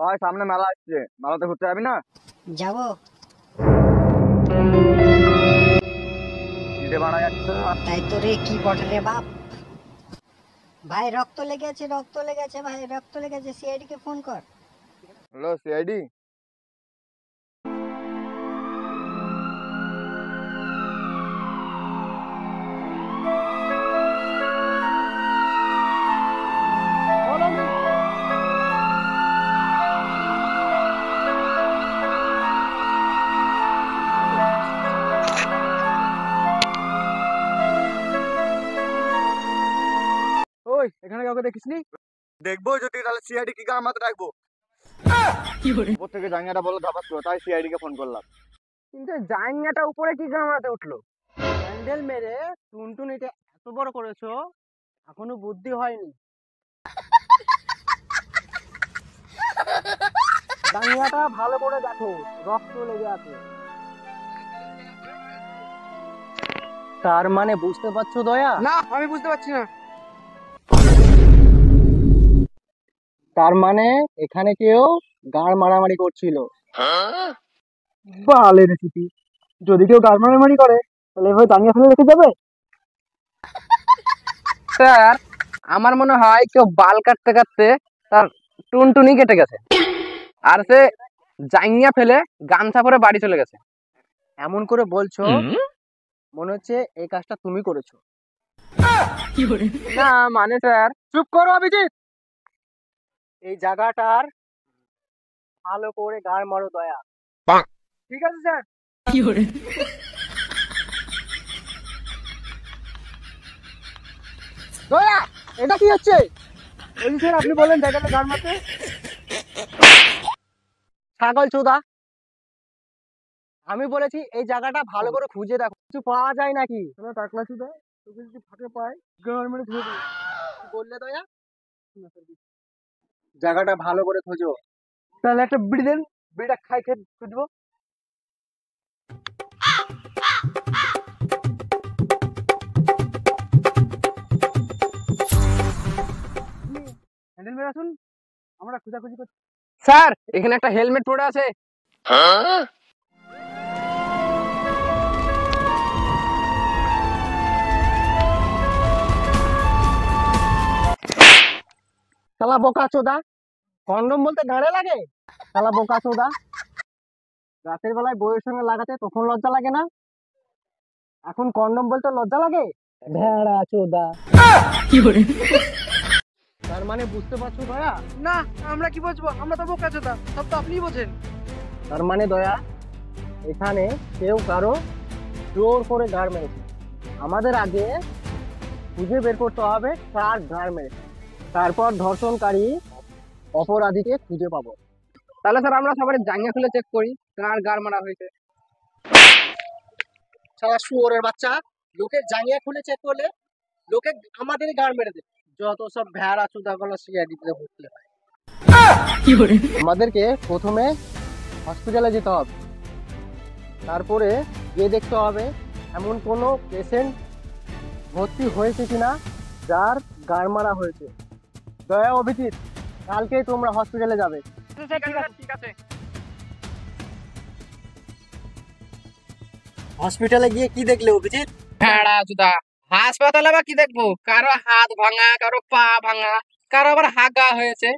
ভাই সামনে মেলা আসছে, মেলাতে ঘুরতে যাবি না? যাবো। চিড়ে বানা যাচ্ছে। তাই তো রে, কি বটে রে বাপ। ভাই রক্ত লেগেছে, রক্ত লেগেছে, ভাই রক্ত লেগেছে, সিআইডি কে ফোন কর। Hello CID. ওই এখানে কাউকে দেখিসনি? দেখবো যদি তাহলে সিআইডি কি কার মাথায় রাখবো। উপর থেকে জাঙ্গিয়াটা বলো ধাপাস করো, তাই সিআইডি কে ফোন করলাম। কিন্তু জাইঙ্গাটা উপরে কি কামাতে উঠলো? হ্যান্ডেল মেরে টুনটুনিটা এত বড় করেছো, এখনো বুদ্ধি হয়নি? জাঙ্গিয়াটা ভালো করে দেখো, রক্ত লেগে আছে। তার মানে বুঝতে পারছো দয়া? না, আমি বুঝতে পারছি না। তার মানে এখানে কেউ গাড় মারামারি করছিল। বালের রেসিপি, যদি কেউ গাড় মারামারি করে তাহলে এভাবে দাঁড়িয়ে ফেলে রেখে যাবে? স্যার, আমার মনে হয় কেউ বাল কাটতে কাটতে তার টুনটুনি কেটে গেছে, আর সে জাইঙ্গা ফেলে গামছা পরে বাড়ি চলে গেছে। এমন করে বলছো, মনে হচ্ছে এই কাজটা তুমি করেছো। না মানে স্যার। চুপ করো অভিজিৎ, এই জায়গাটার ভালো করে গাড় মারো দয়া। ঠিক আছে স্যার। দয়া, এটা কি হচ্ছে? ওই স্যার আপনি বললেন জায়গাটা গাড় মারতে। ছাগল চোদা, আমি বলেছি এই জায়গাটা ভালো করে খুঁজে দেখো, কিছু পাওয়া যায় নাকি। টাকলা চোদা, তোকে যদি ফাঁকে পাই গাড় মেরে ধুয়ে দেবো। কি বললে দয়া? জায়গাটা ভালো করে খোঁজো। তাহলে একটা বিড়ি দেন, বিড়িটা খাই খেয়ে খুঁজবো। হ্যান্ডেল মেরে আসুন, আমরা খোঁজাখুঁজি করছি। স্যার, এখানে একটা হেলমেট পড়ে আছে। শালা বোকা চোদা, কন্ডম বলতে গাড়ে লাগে? শালা বোকা চোদা, রাতের বেলায় বউয়ের সঙ্গে লাগাতে তখন লজ্জা লাগে না, এখন কন্ডম বলতে লজ্জা লাগে? ভেড়া চোদা। তার মানে বুঝতে পারছো দয়া? না, আমরা কি বুঝবো? আমরা তো বোকা চোদা, সব তো আপনিই বোঝেন। তার মানে দয়া, এখানে কেউ কারো জোর করে গাড় মেরেছে। আমাদের আগে খুঁজে বের করতে হবে কার গাড় মেরেছে, তারপর ধর্ষণকারী অপরাধীকে খুঁজে পাবো। তাহলে স্যার আমরা সবাই জাঙ্গা খুলে চেক করি কার গাড় মারা হয়েছে। সারা শুয়োরের বাচ্চা, লোকে জাঙ্গিয়া খুলে চেক করলে লোকে আমাদেরই গাড় মেরে দেবে। যত সব ভেড়া চোদা গুলো সিআইডিতে ভর্তি হয়। আমাদেরকে প্রথমে হসপিটালে যেতে হবে, তারপরে গিয়ে দেখতে হবে এমন কোনো পেশেন্ট ভর্তি হয়েছে কিনা যার গাড় মারা হয়েছে। দয়া, অভিজিৎ, কালকেই তোমরা হসপিটালে যাবে। ঠিক আছে। হসপিটালে গিয়ে কি দেখলে অভিজিৎ? ভেড়া চোদা, হাসপাতালে বা কি দেখবো? কারো হাত ভাঙা, কারো পা ভাঙা, কারো আবার হাগা হয়েছে।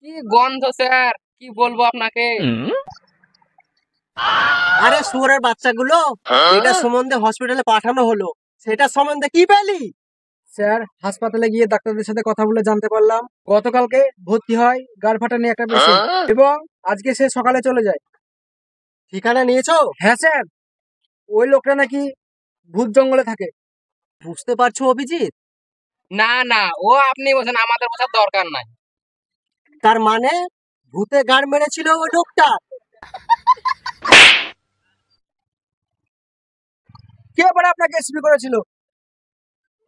কি গন্ধ স্যার, কি বলবো আপনাকে। আরে শুয়োরের বাচ্চাগুলো, এটা সম্বন্ধে হসপিটালে পাঠানো হলো, সেটা সম্বন্ধে কি পেলি? স্যার, হাসপাতালে গিয়ে ডাক্তারদের সাথে কথা বলে জানতে পারলাম গতকালকে ভর্তি হয় গাড় ফাটা নিয়ে একটা পেশেন্ট, এবং আজকে সে সকালে চলে যায়। ঠিকানা নিয়েছো? হ্যাঁ স্যার, ওই লোকটা নাকি ভূত জঙ্গলে থাকে। বুঝতে পারছো অভিজিৎ? না না, ও আপনি বলছেন, আমাদের বোঝার দরকার নাই। তার মানে ভূতে গাড় মেরেছিল ওই লোকটা। কে আবার আপনাকে এসপি করেছিল?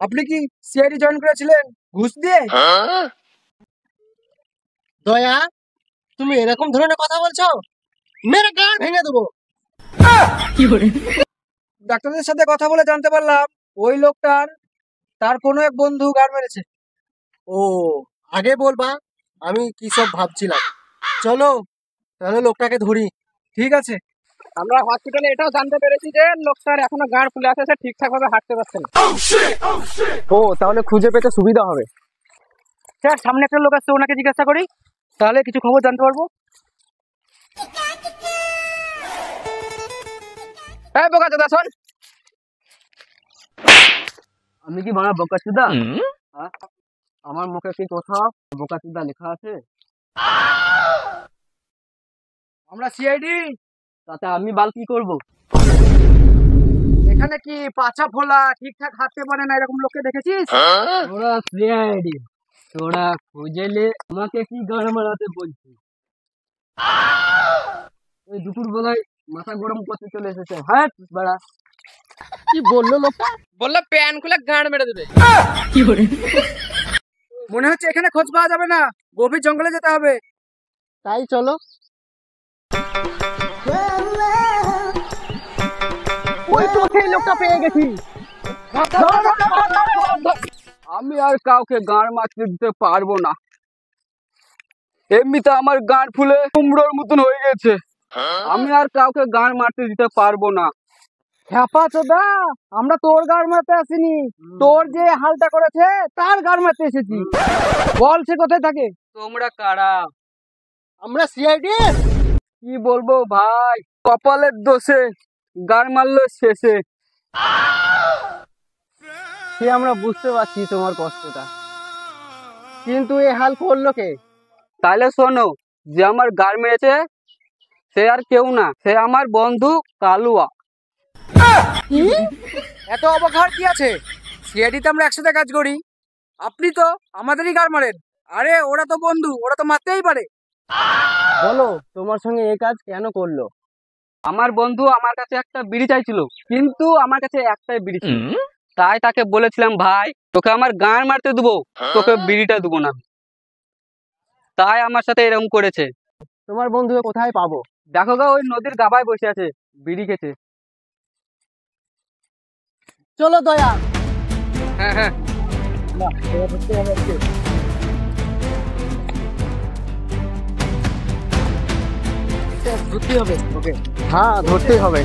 আপনি কি সিআইডি জয়েন করেছিলেন ঘুষ দিয়ে? দয়া, তুমি এরকম ধরনের কথা বলছো, মেরে গাড় ভেঙে দেবো। ডাক্তারদের সাথে কথা বলে জানতে পারলাম ওই লোকটার তার কোনো এক বন্ধু গাড় মেরেছে। ও, আগে বলবা আমি কি সব ভাবছিলাম। চলো তাহলে লোকটাকে ধরি। ঠিক আছে। আমরা হসপিটালে এটাও জানতে পেরেছি যে লোকটার এখনো গাঁড় ফুলে আছে, সে ঠিকঠাক ভাবে হাঁটতে পারছে না। ও তাহলে খুঁজে পেতে সুবিধা হবে। স্যার সামনে একটা লোক আসছে, ওনাকে জিজ্ঞাসা করি, তাহলে কিছু খবর জানতে পারবো। হ্যাঁ বোকাচোদা শোন। আমি কি বাংলা বোকাচুদা? আমার মুখে কি কোথাও বোকাচুদা লেখা আছে? আমরা সিআইডি। তাতে আমি বাল কি করব? এখানে কি পাছা ফোলা ঠিকঠাক হাঁটতে পারে না এরকম লোককে দেখেছিস? তোরা সিআইডি, তোরা খুঁজেলে আমাকে কি গান মারাতে বলছিস? ওই দুপুর বেলায় মাথা গরম করতে চলে এসেছে। হ্যাঁ বাড়া, কি বললো লোকটা? বললো প্যান খুলে গাঁড় মেরে দেবে। মনে হচ্ছে এখানে খোঁজ পাওয়া যাবে না, গভীর জঙ্গলে যেতে হবে। তাই চলো। ওই তো সেই লোকটা পেয়ে গেছি। আমি আর কাউকে গাঁড় মারতে দিতে পারবো না, এমনিতে আমার গাঁড় ফুলে কুমড়োর মতন হয়ে গেছে। আমি আর কাউকে গাঁড় মারতে দিতে পারবো না। হ্যাপা চোদা, আমরা তোর গাড় মারতে আসিনি, তোর যে হালটা করেছে তার গাড় মারতে এসেছি। বল সে কোথায় থাকে? তোমরা কারা? আমরা সিআইডি। কি বলবো ভাই, কপালের দোষে গাঁড় মারলো শেষে। সে আমরা বুঝতে পারছি তোমার কষ্টটা, কিন্তু এ হাল করলো কে? তাহলে শোনো, যে আমার গাঁড় মেরেছে সে আর কেউ না, সে আমার বন্ধু কালুয়া। এত অবাক হওয়ার কি আছে? সিআইডিতে আমরা একসাথে কাজ করি, আপনি তো আমাদেরই গাঁড় মারেন। আরে ওরা তো বন্ধু, ওরা তো মারতেই পারে। বলো তোমার সঙ্গে এই কাজ কেন করলো? আমার বন্ধু আমার কাছে একটা বিড়ি চাইছিল, কিন্তু আমার কাছে একটাই বিড়ি ছিল। তাই তাকে বলেছিলাম, ভাই তোকে আমার গাঁড় মারতে দেবো, তোকে বিড়িটা দেবো না। তাই আমার সাথে এরকম করেছে। তোমার বন্ধুকে কোথায় পাবো? দেখো গা, ওই নদীর গাবায় বসে আছে, বিড়ি খেতে। চলো দয়া। হ্যাঁ হ্যাঁ, না, এবার ধরতে হবে আজকে। ধরতেই হবে ওকে। হ্যাঁ ধরতেই হবে।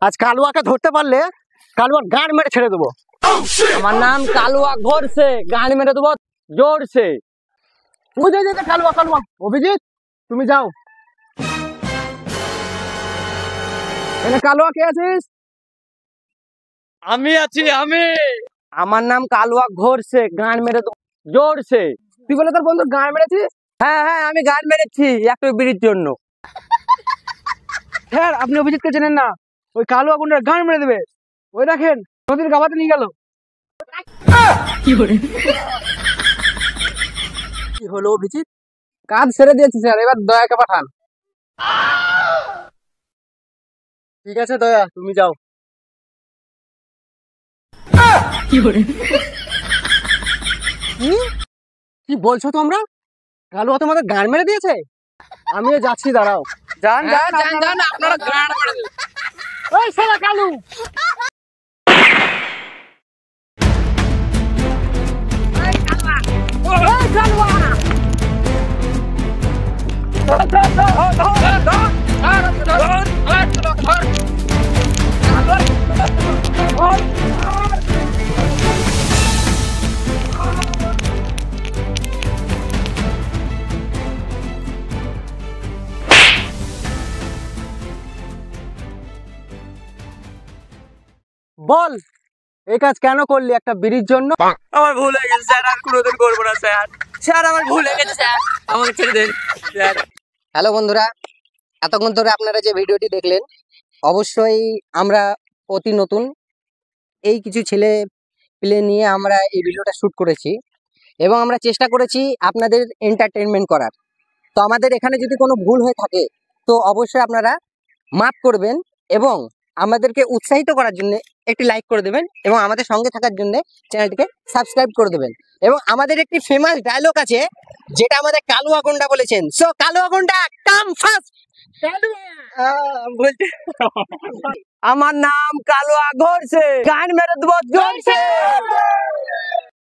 আজ কালুয়াকে ধরতে পারলে কালুয়ার গান মেরে ছেড়ে দেবো। আমার নাম কালুয়া ঘোরছে, গান মেরে দেবো জোরছে। বুঝে যেতে কালুয়া কালুয়া। অভিজিৎ তুমি যাও। এখানে কালুয়া কে আছিস? আমি আছি আমি। আমার নাম কালুয়া ঘোরছে, গান মেরে দেবো জোরছে। তুই বলে তোর বন্ধু গাঁড় মেরেছিস? হ্যাঁ হ্যাঁ আমি গান মেরেছি একটু বিড়ির জন্য। স্যার আপনি অভিজিৎকে চেনেন না, ওই কালুয়া গুন্ডার গাঁড় মেরে দেবে। ওই দেখেন নদীর গাবাতে নিয়ে গেল। কি হলো অভিজিৎ? কাজ ছেড়ে দিয়েছি স্যার, এবার দয়াকে পাঠান। ঠিক আছে দয়া তুমি যাও। কি বলছো তোমরা? কালুয়া তোমাদের গান মেরে দিয়েছে? আমিও যাচ্ছি, দাঁড়াও। যান যান যান যান, আপনারা গাঁড় মেরে দেবে। ওই শালা কালু। বল এই কাজ কেন করলি একটা বিড়ির জন্য? আমার ভুল হয়ে গেছে স্যার, আর কোনোদিন করবো না স্যার। স্যার আমার ভুল হয়ে গেছে স্যার, আমাকে ছেড়ে দেন স্যার। হ্যালো বন্ধুরা, এতক্ষণ ধরে আপনারা যে ভিডিওটি দেখলেন, অবশ্যই আমরা অতি নতুন এই কিছু ছেলে পেলে নিয়ে আমরা এই ভিডিওটা শ্যুট করেছি এবং আমরা চেষ্টা করেছি আপনাদের এন্টারটেনমেন্ট করার। তো আমাদের এখানে যদি কোনো ভুল হয়ে থাকে তো অবশ্যই আপনারা মাফ করবেন এবং আমাদেরকে উৎসাহিত করার জন্য একটি লাইক করে দেবেন এবং আমাদের সঙ্গে থাকার জন্য চ্যানেলটিকে সাবস্ক্রাইব করে দেবেন। এবং আমাদের একটি ফেমাস ডায়লগ আছে যেটা আমাদের কালুয়া গুন্ডা বলেছেন। সো কালুয়া গুন্ডা কাম ফার্স্ট। বলতে আমার নাম কালুয়া ঘোরছে, গান মেরে দেবো জোরছে।